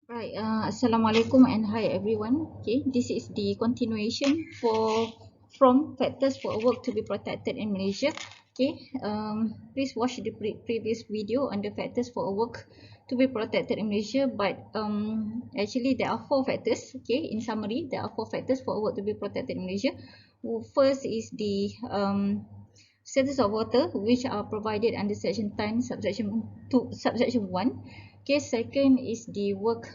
Right, Assalamualaikum and hi everyone. Okay, this is the continuation from factors for a work to be protected in Malaysia. Okay, please watch the previous video on the factors for a work to be protected in Malaysia. But actually there are four factors. Okay, in summary, there are four factors for a work to be protected in Malaysia. First is the status of water, which are provided under section 10 subsection 2 subsection 1. Okay, second is the work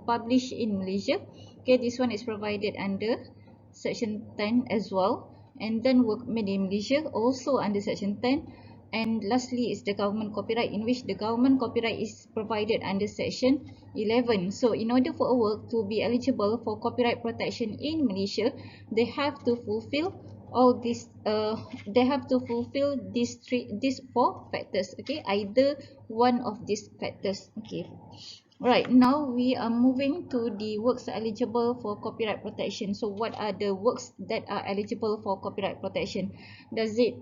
published in Malaysia. Okay, this one is provided under section 10 as well. And then work made in Malaysia also under section 10. And lastly is the government copyright, in which the government copyright is provided under section 11. So in order for a work to be eligible for copyright protection in Malaysia, they have to fulfill all these they have to fulfill these four factors. Okay, either one of these factors. Okay, right, now we are moving to the works eligible for copyright protection. So what are the works that are eligible for copyright protection? Does it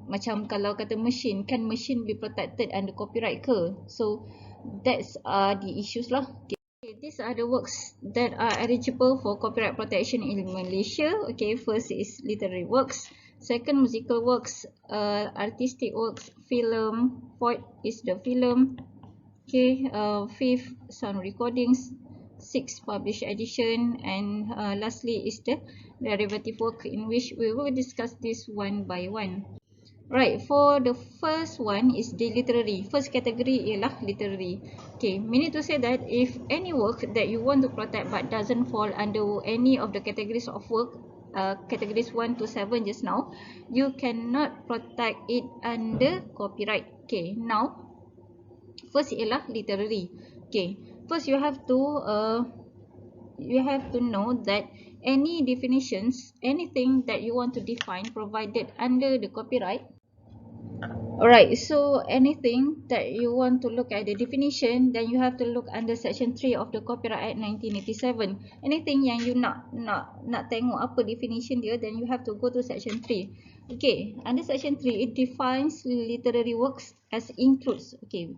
macam kalau kata machine, can machine be protected under copyright ke? So that's the issues lah. Okay, these are the works that are eligible for copyright protection in Malaysia. Okay, first is literary works, second musical works, artistic works, film, fourth is the film. Okay, fifth sound recordings, sixth published edition, and lastly is the derivative work, in which we will discuss this one by one. Right, for the first one is the literary. First category ialah literary. Okay, meaning to say that if any work that you want to protect but doesn't fall under any of the categories of work, categories 1 to 7 just now, you cannot protect it under copyright. Okay, now first ialah literary. Okay, first you have to know that any definitions, anything that you want to define provided under the copyright. Alright, so anything that you want to look at the definition, then you have to look under section 3 of the Copyright Act 1987. Anything yang you nak tengok apa definition dia, then you have to go to section 3. Okay, under section 3 it defines literary works as includes. Okay,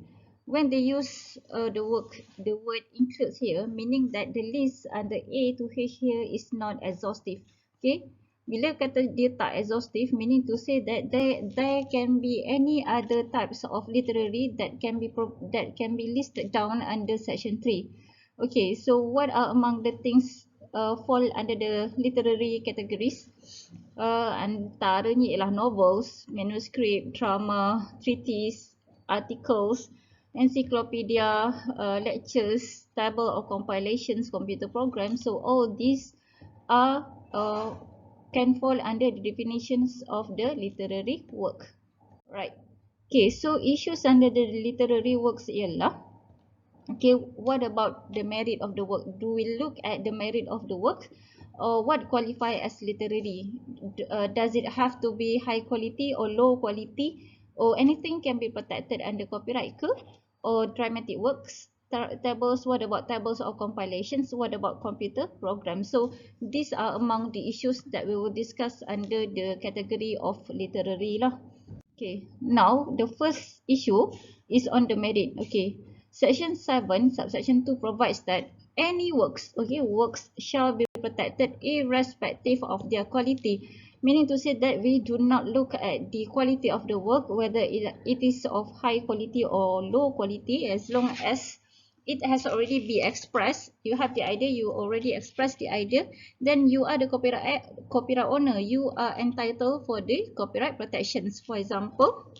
when they use the word includes here, meaning that the list under A to H here is not exhaustive. Okay, bila kata dia tak exhaustive, meaning to say that there can be any other types of literary that can be listed down under section 3. Okay, so what are among the things fall under the literary categories? Antaranya ialah novels, manuscript, drama, treatise, articles, encyclopedia, lectures, table or compilations, computer programs. So all these are can fall under the definitions of the literary work. Right. Okay, so issues under the literary works ialah, okay, what about the merit of the work? Do we look at the merit of the work? Or what qualify as literary? Does it have to be high quality or low quality? Or anything can be protected under copyright ke? Or dramatic works? Tables, what about tables or compilations? What about computer programs? So these are among the issues that we will discuss under the category of literary lah. Okay, now the first issue is on the merit. Okay, section 7 subsection 2 provides that any works, okay, works shall be protected irrespective of their quality, meaning to say that we do not look at the quality of the work, whether it is of high quality or low quality, as long as it has already been expressed. You have the idea, you already expressed the idea, then you are the copyright owner. You are entitled for the copyright protections. For example,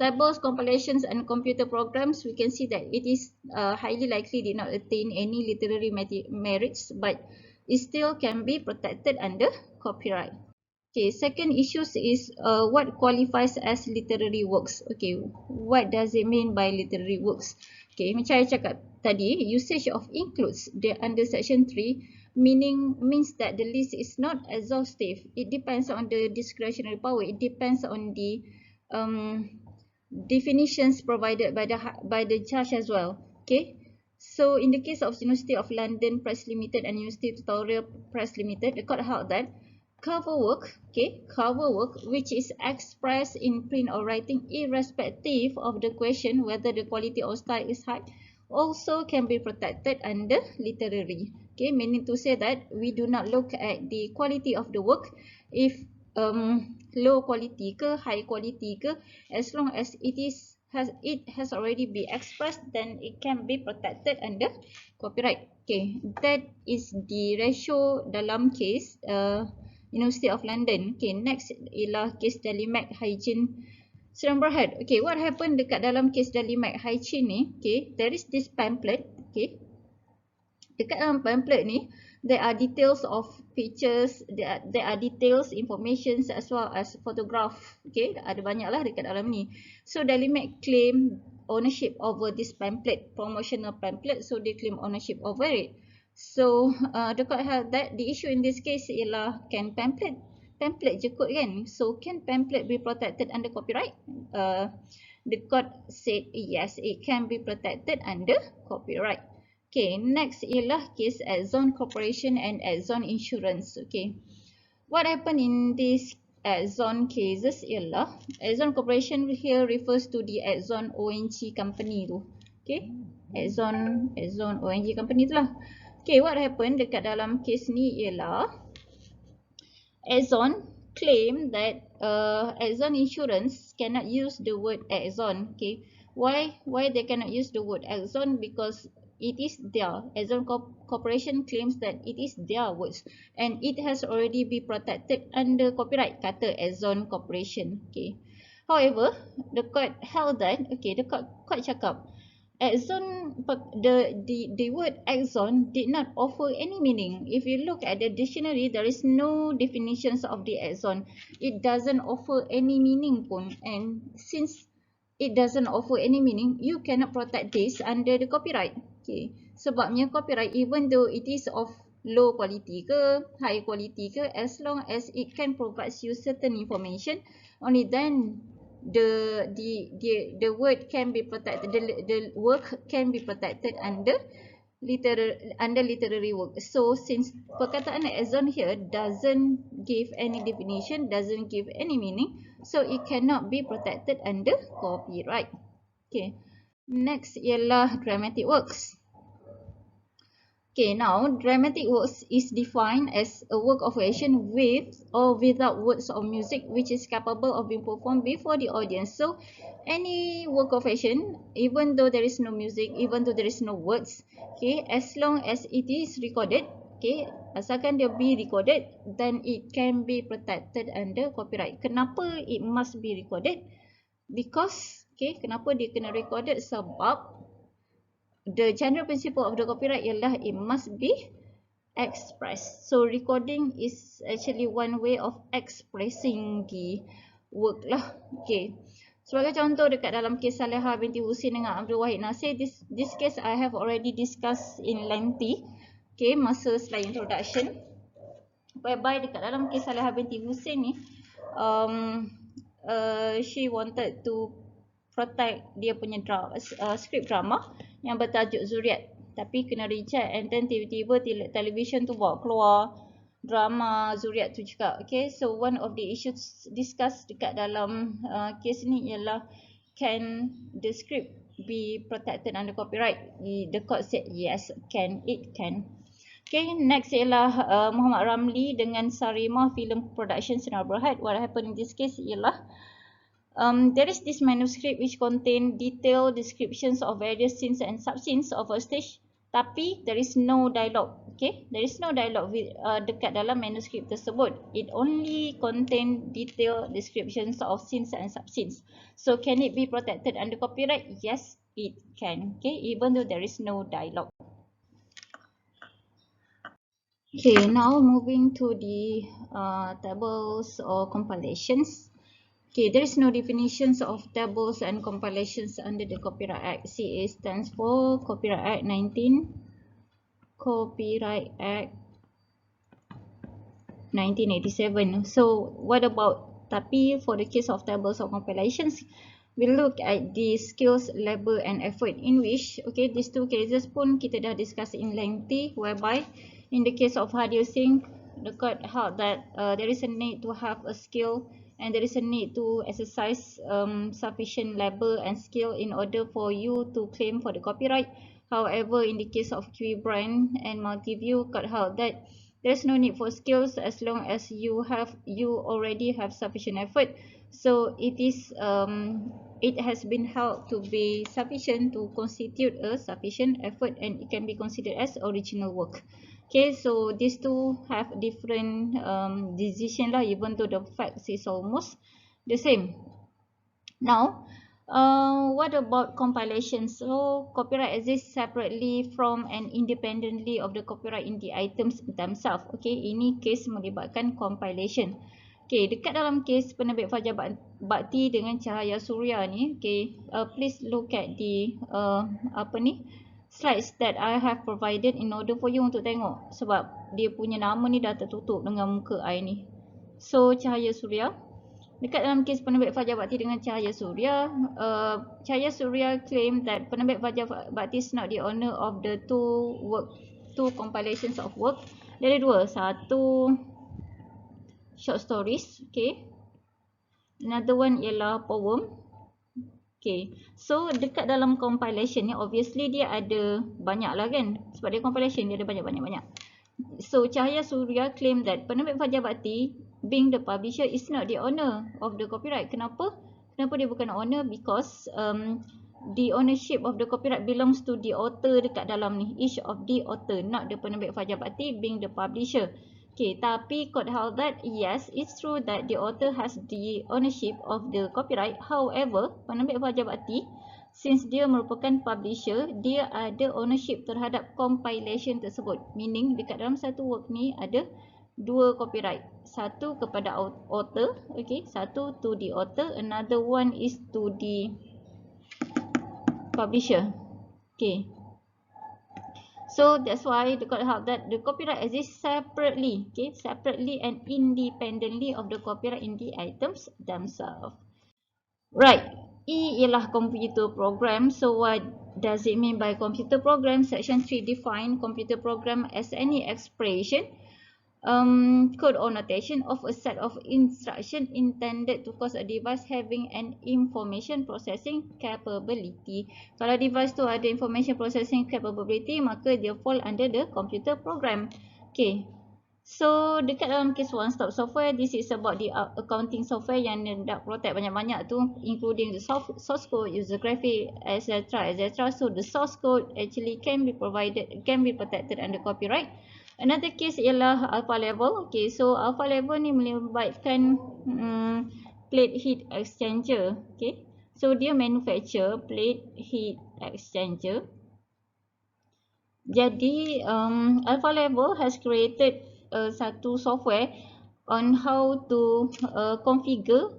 tables, compilations, and computer programs, we can see that it is highly likely did not attain any literary merits, but it still can be protected under copyright. Okay, second issues is what qualifies as literary works. Okay, what does it mean by literary works? Okay, macam saya cakap tadi, usage of includes the under section 3 means that the list is not exhaustive. It depends on the discretionary power. It depends on the um, definitions provided by the judge as well. Okay, so in the case of University of London Press Limited and University Tutorial Press Limited, the court held that cover work, okay, cover work which is expressed in print or writing irrespective of the question whether the quality or style is high also can be protected under literary. Okay, meaning to say that we do not look at the quality of the work, if low quality ke high quality ke, as long as it has already been expressed, then it can be protected under copyright. Okay, that is the ratio dalam case University of London. Okay, next ialah case Dalimac Hygiene Sedang Berhad. Okay, what happened dekat dalam case Dalimac Hygiene ni? Okay, there is this pamphlet. Okay, dekat dalam pamphlet ni, there are details of pictures, there are details, information as well as photograph. Okay, ada banyak lah dekat dalam ni. So Dalimac claim ownership over this pamphlet, promotional pamphlet, so they claim ownership over it. So the court held that the issue in this case ialah, can pamphlet je kot kan, so can pamphlet be protected under copyright? The court said yes, it can be protected under copyright. Okay, next ialah case Axon Corporation and Axon Insurance. Okay, what happened in this Axon cases ialah, Axon Corporation here refers to the Axon ONG company tu. Okay, Axon ONG company tu lah. Okay, what happened dekat dalam case ni ialah, Axon claim that Axon Insurance cannot use the word Axon. Okay, why they cannot use the word Axon? Because it is their, Axon Corporation claims that it is their words and it has already been protected under copyright, kata Axon Corporation. Okay, however, the court held that, okay, the court cakap Axon, the word Axon did not offer any meaning. If you look at the dictionary, there is no definitions of the Axon. It doesn't offer any meaning pun, and since it doesn't offer any meaning, you cannot protect this under the copyright. Okay, sebabnya copyright, even though it is of low quality ke, high quality ke, as long as it can provide you certain information, only then the word can be protected, the work can be protected under literary work. So since perkataan Axon here doesn't give any definition, doesn't give any meaning, so it cannot be protected under copyright. Okay, next ialah dramatic works. Okay, now dramatic works is defined as a work of fiction with or without words or music which is capable of being performed before the audience. So any work of fiction, even though there is no music, even though there is no words, okay, as long as it is recorded, okay, asalkan dia be recorded, then it can be protected under copyright. Kenapa it must be recorded? Because, okay, kenapa dia kena recorded? Sebab the general principle of the copyright ialah it must be expressed. So recording is actually one way of expressing the work lah. Okay, sebagai contoh dekat dalam kes Saleha binti Husin dengan Abdul Wahid Nasir, this case I have already discussed in lengthy, okay, masa slide introduction, whereby dekat dalam kes Saleha binti Husin ni, she wanted to protect dia punya script drama yang bertajuk Zuriat, tapi kena reject, and then tiba-tiba television tu bawa keluar drama Zuriat tu juga. Okay, so one of the issues discussed dekat dalam kes ni ialah, can the script be protected under copyright? The court said yes, it can. Okay, next ialah Muhammad Ramli dengan Sarimah Film Production Sedang Berhad. What happened in this case ialah, there is this manuscript which contain detailed descriptions of various scenes and sub-scenes of a stage, tapi there is no dialogue. Okay, there is no dialogue dekat dalam manuscript tersebut. It only contain detailed descriptions of scenes and sub-scenes. So can it be protected under copyright? Yes, it can. Okay, even though there is no dialogue. Okay, now moving to the tables or compilations. Okay, there is no definitions of tables and compilations under the Copyright Act. CA stands for Copyright Act 1987. So what about, tapi for the case of tables or compilations, we look at the skills, labor and effort, in which, okay, these two cases pun kita dah discuss in lengthy, whereby in the case of Hardew Singh, the court held that there is a need to have a skill and there is a need to exercise sufficient level and skill in order for you to claim for the copyright. However, in the case of Kiwi Brand and Multiview, got out that there's no need for skills as long as you already have sufficient effort. So it has been held to be sufficient to constitute a sufficient effort, and it can be considered as original work. Okay, so these two have different decision lah, even though the facts is almost the same. Now, what about compilation? So copyright exists separately from and independently of the copyright in the items themselves. Okay, ini case melibatkan compilation. Okay, dekat dalam case penerbit Fajar Bakti dengan Cahaya Suria ni, okay, please look at the slides that I have provided in order for you untuk tengok, sebab dia punya nama ni dah tertutup dengan muka I ni. So Cahaya Suria, dekat dalam kes penerbit Fajar Bakti dengan Cahaya Suria, Cahaya Suria claim that penerbit Fajar Bakti is not the owner of the two compilations of work. Dia ada dua, satu short stories, okay, another one ialah poem. Okay, so dekat dalam compilation ni obviously dia ada banyak lah kan, sebab dia compilation dia ada banyak. So Cahaya Suria claim that penerbit Fajar Bakti being the publisher is not the owner of the copyright. Kenapa dia bukan owner? Because the ownership of the copyright belongs to the author dekat dalam ni, each of the author, not the penerbit Fajar Bakti being the publisher. Okay, tapi court held that yes, it's true that the author has the ownership of the copyright. However, penerbit Fajar Bakti, since dia merupakan publisher, dia ada ownership terhadap compilation tersebut. Meaning dekat dalam satu work ni ada dua copyright. Satu kepada author, okay, satu to the author, another one is to the publisher. Okay. So that's why the court held that the copyright exists separately, okay, separately and independently of the copyright in the items themselves. Right, E ialah computer program. So what does it mean by computer program? Section 3 define computer program as any expression, code or notation of a set of instruction intended to cause a device having an information processing capability. Kalau device tu ada information processing capability, maka dia fall under the computer program. Okay, so dekat dalam case one stop software, this is about the accounting software yang nak protect banyak-banyak tu, including the source code, user graphic, etc. So the source code actually can be protected under copyright. Another case ialah alpha level. Okay, so alpha level ni melibatkan plate heat exchanger. Okay, so dia manufacture plate heat exchanger. Jadi alpha level has created satu software on how to configure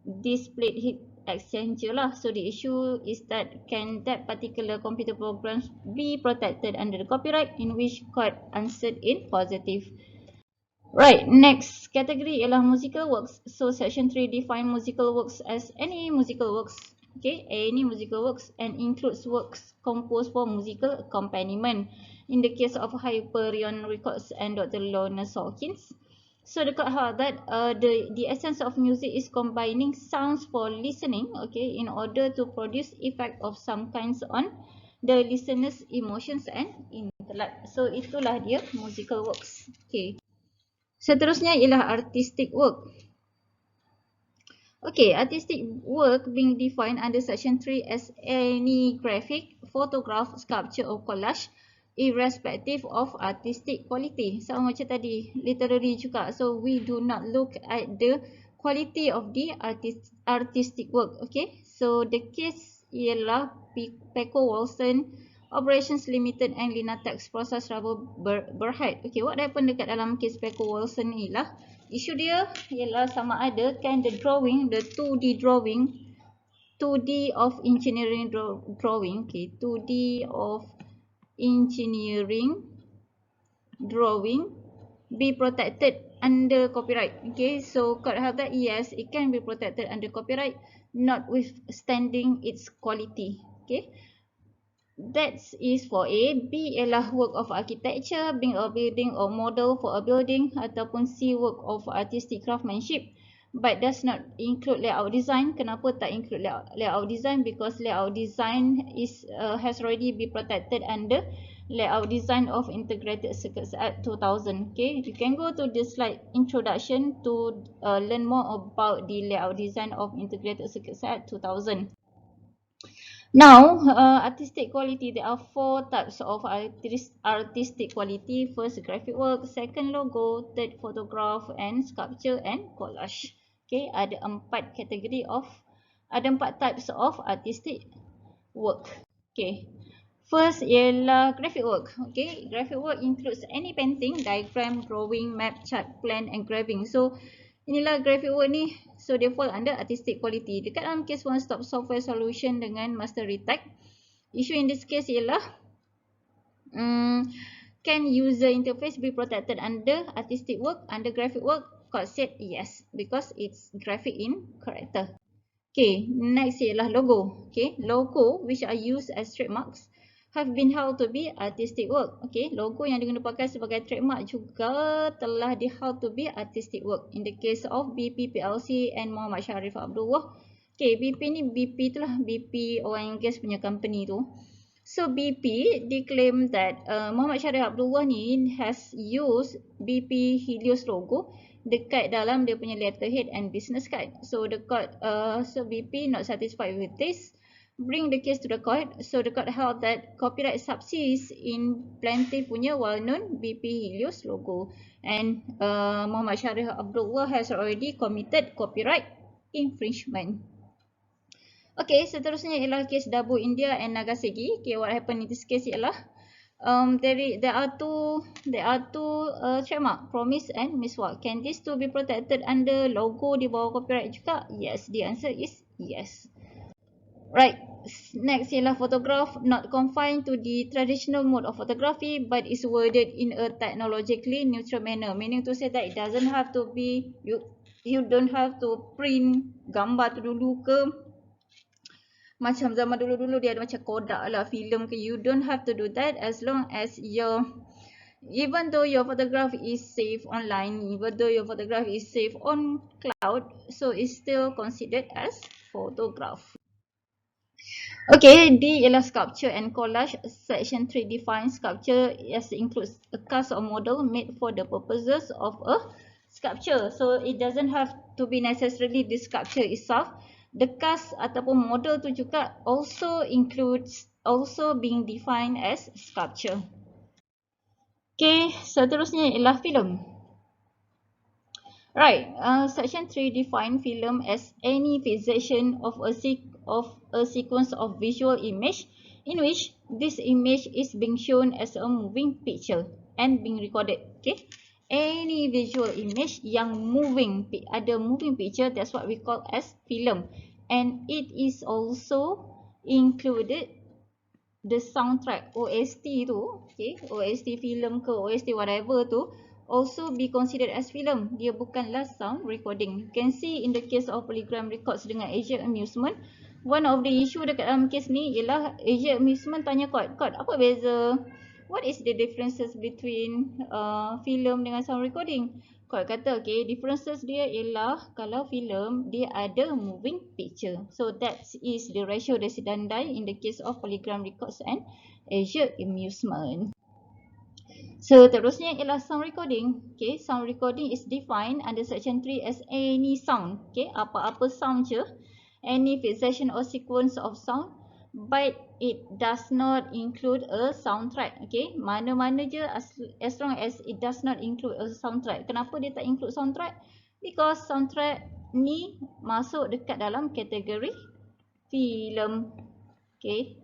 this plate heat exchanger lah. So the issue is that can that particular computer programs be protected under the copyright, in which court answered in positive. Right, next category ialah musical works. So section 3 define musical works as any musical works, okay, any musical works, and includes works composed for musical accompaniment. In the case of Hyperion Records and Dr. Lorna Sawkins, so the court held that the essence of music is combining sounds for listening, okay, in order to produce effect of some kinds on the listener's emotions and intellect. So itulah dia musical works. Okay, seterusnya ialah artistic work. Okay, artistic work being defined under section 3 as any graphic, photograph, sculpture or collage, irrespective of artistic quality. Sama macam tadi, literary juga. So we do not look at the quality of the artistic work. Okay, so the case ialah Peko Wilson, Operations Limited and Linatex Process Rubber Berhad. Okay, what happened dekat dalam case Peko Wilson ni lah, isu dia ialah sama ada kan the drawing, the 2D drawing, 2D of engineering drawing, okay, 2D of engineering drawing be protected under copyright. Okay, so court held that yes, it can be protected under copyright notwithstanding its quality. Okay, that is for A. B ialah work of architecture, being a building or model for a building, ataupun C work of artistic craftsmanship, but does not include layout design. Kenapa tak include layout design? Because layout design has already been protected under layout design of Integrated Circuits Act 2000. Okay, you can go to the slide introduction to learn more about the layout design of Integrated Circuits Act 2000. Now, artistic quality, there are 4 types of artistic quality. First, graphic work. Second, logo. Third, photograph and sculpture and collage. Okay, ada 4 types of artistic work. Okay, first ialah graphic work. Okay, graphic work includes any painting, diagram, drawing, map, chart, plan, engraving. So, inilah graphic work ni. So, dia fall under artistic quality. Dekat dalam case one stop software solution dengan master retag, issue in this case ialah can user interface be protected under artistic work, under graphic work? Court said yes, because it's graphic in character. Okay, next ialah logo. Okay, logo which are used as trademarks have been held to be artistic work. Okay, logo yang digunakan pakai sebagai trademark juga telah held to be artistic work. In the case of BP PLC and Muhammad Sharif Abdullah. Okay, BP ni BP tu lah, BP oil and gas punya company tu. So BP declaim that Muhammad Sharif Abdullah ni has used BP Helios logo dekat dalam dia punya letterhead and business card. So the court, so BP not satisfied with this, bring the case to the court. So the court held that copyright subsists in plaintiff punya well-known BP Helios logo, and Muhammad Sharif Abdullah has already committed copyright infringement. Okay, seterusnya ialah case Dabu India and Nagasaki. Okay, what happened in this case ialah there are two trademark, Promise and Miswak. Can these two be protected under logo di bawah copyright juga? Yes, the answer is yes. Right, next ialah photograph, not confined to the traditional mode of photography but is worded in a technologically neutral manner, meaning to say that it doesn't have to be, you don't have to print gambar tu dulu ke, macam zaman dulu-dulu dia ada macam Kodak lah, filem ke. You don't have to do that as long as even though your photograph is safe online, even though your photograph is safe on cloud, so it's still considered as photograph. Okay, D ialah sculpture and collage. Section 3 defines sculpture as includes a cast or model made for the purposes of a sculpture. So it doesn't have to be necessarily the sculpture itself. The cast ataupun model tu juga also being defined as sculpture. Okay, seterusnya ialah filem. Right, section 3 define film as any fixation of a sequence of visual image in which this image is being shown as a moving picture and being recorded. Okay, any visual image yang ada moving picture, that's what we call as film. And it is also included the soundtrack, OST tu, okay, OST film ke OST whatever tu, also be considered as film. Dia bukanlah sound recording. You can see in the case of Polygram Records dengan Asia Amusement, one of the issue dekat dalam case ni ialah Asia Amusement tanya court, apa beza? What is the differences between film dengan sound recording? Court kata, okay, differences dia ialah kalau filem dia ada moving picture. So that is the ratio desidandai in the case of Polygram Records and Asia Amusement. So terusnya ialah sound recording. Okay, sound recording is defined under section 3 as any sound. Okay, apa-apa sound je, any fixation or sequence of sound, but it does not include a soundtrack. Okay, mana-mana je as long as it does not include a soundtrack. Kenapa dia tak include soundtrack? Because soundtrack ni masuk dekat dalam kategori filem. Okay,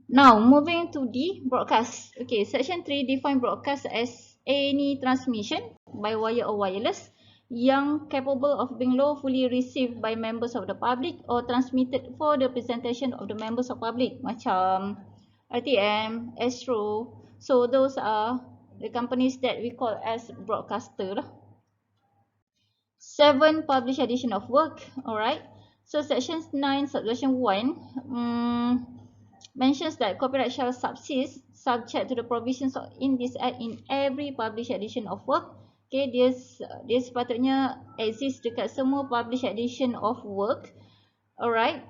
now moving to the broadcast. Okay, section 3 define broadcast as any transmission by wire or wireless yang capable of being lawfully received by members of the public or transmitted for the presentation of the members of public, macam RTM, Astro. So those are the companies that we call as broadcaster lah. 7 published edition of work. Alright, so section 9 subsection 1 mentions that copyright shall subsist subject to the provisions in this act in every published edition of work. Okay, dia sepatutnya exist dekat semua published edition of work. Alright,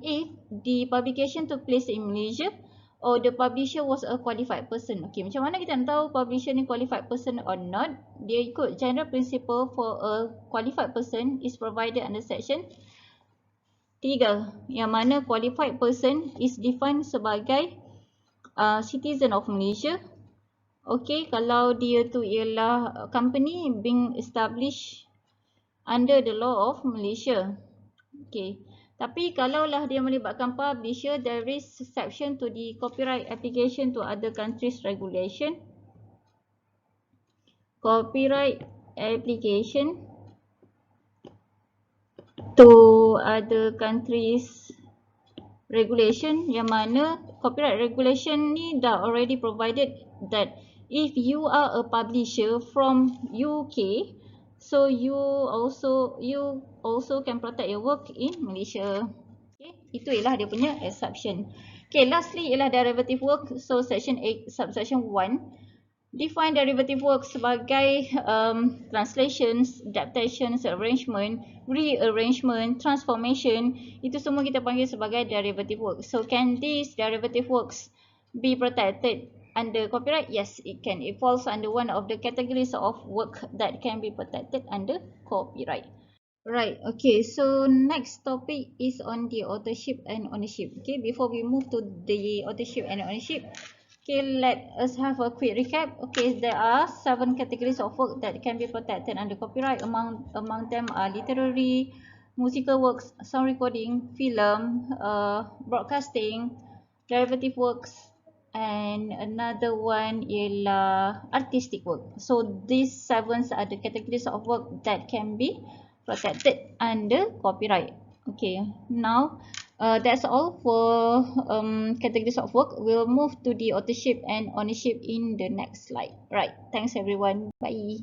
if the publication took place in Malaysia or the publisher was a qualified person. Okay, macam mana kita nak tahu publisher ni qualified person or not? Dia ikut general principle for a qualified person is provided under section 3, yang mana qualified person is defined sebagai citizen of Malaysia. Okay, kalau dia tu ialah company being established under the law of Malaysia. Okay, tapi kalaulah dia melibatkan publisher, there is exception to the copyright application to other countries regulation. Copyright application to other countries regulation, yang mana copyright regulation ni dah already provided that if you are a publisher from UK, so you also can protect your work in Malaysia. Okay, itu ialah dia punya exception. Okay, lastly ialah derivative work. So section 8 subsection 1 define derivative work sebagai translations, adaptations, arrangement, rearrangement, transformation. Itu semua kita panggil sebagai derivative work. So can these derivative works be protected under copyright? Yes, it can. It falls under one of the categories of work that can be protected under copyright. Right, okay, so next topic is on the authorship and ownership. Okay, before we move to the authorship and ownership, okay, let us have a quick recap. Okay, there are 7 categories of work that can be protected under copyright. Among them are literary, musical works, sound recording, film, broadcasting, derivative works, and another one ialah artistic work. So these 7 are the categories of work that can be protected under copyright. Okay, now that's all for categories of work. We'll move to the authorship and ownership in the next slide. Right, thanks everyone. Bye.